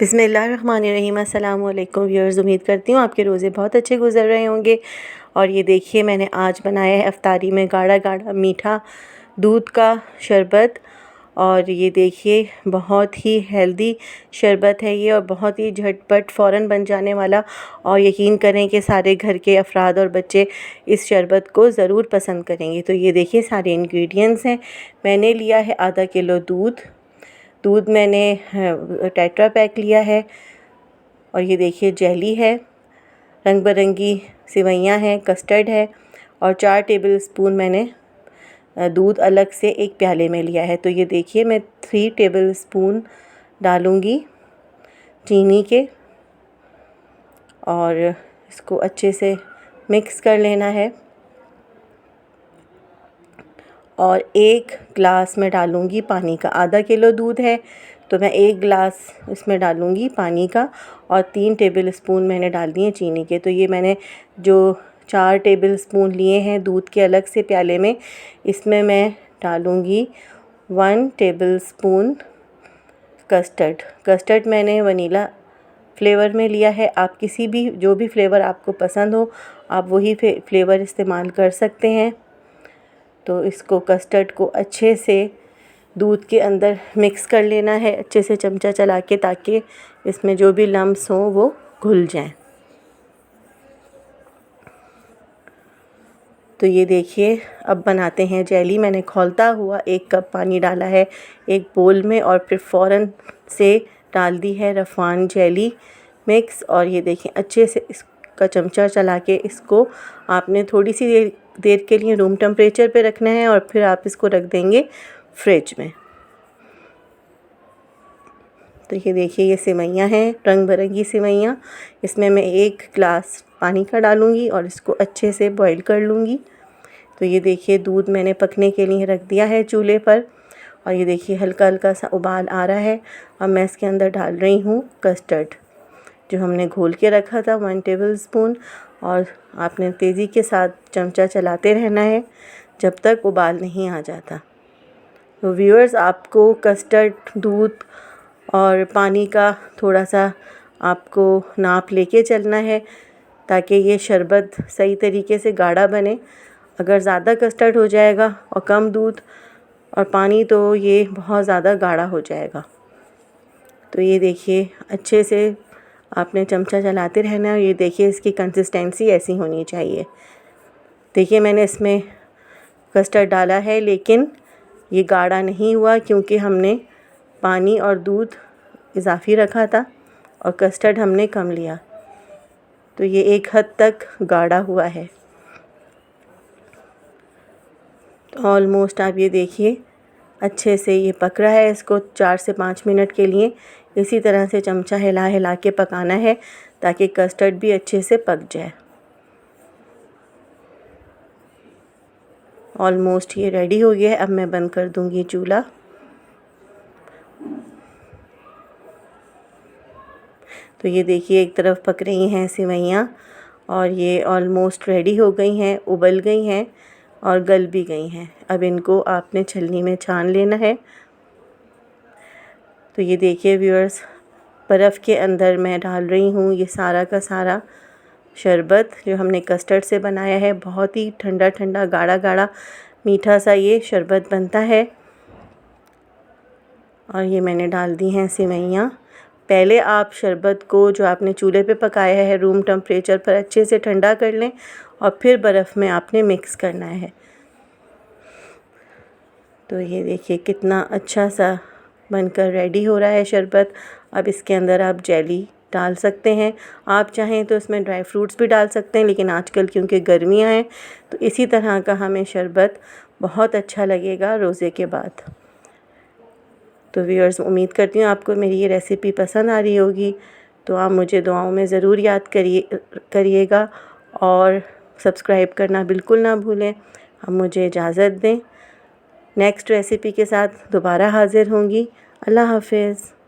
बिस्मिल्लाहिर्रहमानिर्रहीम। अस्सलाम वालेकुम व्यूअर्स, उम्मीद करती हूँ आपके रोज़े बहुत अच्छे गुजर रहे होंगे। और ये देखिए मैंने आज बनाया है इफ्तारी में गाढ़ा गाढ़ा मीठा दूध का शरबत। और ये देखिए बहुत ही हेल्दी शरबत है ये, और बहुत ही झटपट फ़ौरन बन जाने वाला। और यकीन करें कि सारे घर के अफराद और बच्चे इस शरबत को ज़रूर पसंद करेंगे। तो ये देखिए सारे इंग्रेडिएंट्स हैं। मैंने लिया है आधा किलो दूध मैंने टेट्रा पैक लिया है। और ये देखिए जेली है, रंग बिरंगी सेवइयाँ हैं, कस्टर्ड है। और 4 टेबल स्पून मैंने दूध अलग से एक प्याले में लिया है। तो ये देखिए मैं 3 टेबल स्पून डालूँगी चीनी के, और इसको अच्छे से मिक्स कर लेना है। और 1 गिलास में डालूँगी पानी का। आधा किलो दूध है तो मैं 1 गिलास इसमें डालूँगी पानी का, और 3 टेबल स्पून मैंने डाल दिए चीनी के। तो ये मैंने जो 4 टेबल स्पून लिए हैं दूध के अलग से प्याले में, इसमें मैं डालूँगी 1 टेबल स्पून कस्टर्ड मैंने वनीला फ्लेवर में लिया है। आप किसी भी जो भी फ्लेवर आपको पसंद हो आप वही फ्लेवर इस्तेमाल कर सकते हैं। तो इसको कस्टर्ड को अच्छे से दूध के अंदर मिक्स कर लेना है, अच्छे से चमचा चला के, ताकि इसमें जो भी लम्स हों वो घुल जाएं। तो ये देखिए अब बनाते हैं जेली। मैंने खौलता हुआ 1 कप पानी डाला है एक बोल में, और फिर फ़ौरन से डाल दी है रफ़ान जेली मिक्स। और ये देखिए अच्छे से इसका चमचा चला के इसको आपने थोड़ी सी देर के लिए रूम टेम्परेचर पे रखना है, और फिर आप इसको रख देंगे फ्रिज में। तो ये देखिए ये सेवइयाँ हैं, रंग बिरंगी सेवइयाँ। इसमें मैं 1 गिलास पानी का डालूँगी और इसको अच्छे से बॉईल कर लूँगी। तो ये देखिए दूध मैंने पकने के लिए रख दिया है चूल्हे पर, और ये देखिए हल्का हल्का सा उबाल आ रहा है। अब मैं इसके अंदर डाल रही हूँ कस्टर्ड जो हमने घोल के रखा था, 1 टेबल स्पून। और आपने तेज़ी के साथ चमचा चलाते रहना है जब तक उबाल नहीं आ जाता। तो व्यूअर्स, आपको कस्टर्ड, दूध और पानी का थोड़ा सा आपको नाप लेके चलना है, ताकि ये शरबत सही तरीके से गाढ़ा बने। अगर ज़्यादा कस्टर्ड हो जाएगा और कम दूध और पानी तो ये बहुत ज़्यादा गाढ़ा हो जाएगा। तो ये देखिए अच्छे से आपने चमचा चलाते रहना है। ये देखिए इसकी कंसिस्टेंसी ऐसी होनी चाहिए। देखिए मैंने इसमें कस्टर्ड डाला है, लेकिन ये गाढ़ा नहीं हुआ क्योंकि हमने पानी और दूध इजाफ़ी रखा था और कस्टर्ड हमने कम लिया। तो ये एक हद तक गाढ़ा हुआ है। तो ऑलमोस्ट आप ये देखिए अच्छे से ये पक रहा है। इसको 4 से 5 मिनट के लिए इसी तरह से चमचा हिला हिला के पकाना है, ताकि कस्टर्ड भी अच्छे से पक जाए। ऑलमोस्ट ये रेडी हो गया है। अब मैं बंद कर दूंगी चूल्हा। तो ये देखिए एक तरफ पक रही हैं सेवइयाँ, और ये ऑलमोस्ट रेडी हो गई हैं, उबल गई हैं और गल भी गई हैं। अब इनको आपने छलनी में छान लेना है। तो ये देखिए व्यूअर्स, बर्फ़ के अंदर मैं डाल रही हूँ ये सारा का सारा शरबत जो हमने कस्टर्ड से बनाया है। बहुत ही ठंडा ठंडा गाढ़ा गाढ़ा मीठा सा ये शरबत बनता है। और ये मैंने डाल दी हैं सेवइयाँ। पहले आप शरबत को जो आपने चूल्हे पे पकाया है रूम टेम्परेचर पर अच्छे से ठंडा कर लें, और फिर बर्फ़ में आपने मिक्स करना है। तो ये देखिए कितना अच्छा सा बनकर रेडी हो रहा है शरबत। अब इसके अंदर आप जेली डाल सकते हैं। आप चाहें तो इसमें ड्राई फ्रूट्स भी डाल सकते हैं, लेकिन आजकल क्योंकि गर्मियां हैं तो इसी तरह का हमें शरबत बहुत अच्छा लगेगा रोज़े के बाद। तो व्यूअर्स, उम्मीद करती हूँ आपको मेरी ये रेसिपी पसंद आ रही होगी। तो आप मुझे दुआओं में ज़रूर याद करिएगा, और सब्सक्राइब करना बिल्कुल ना भूलें। अब मुझे इजाज़त दें। नेक्स्ट रेसिपी के साथ दोबारा हाज़िर होंगी। अल्लाह हाफ़िज़।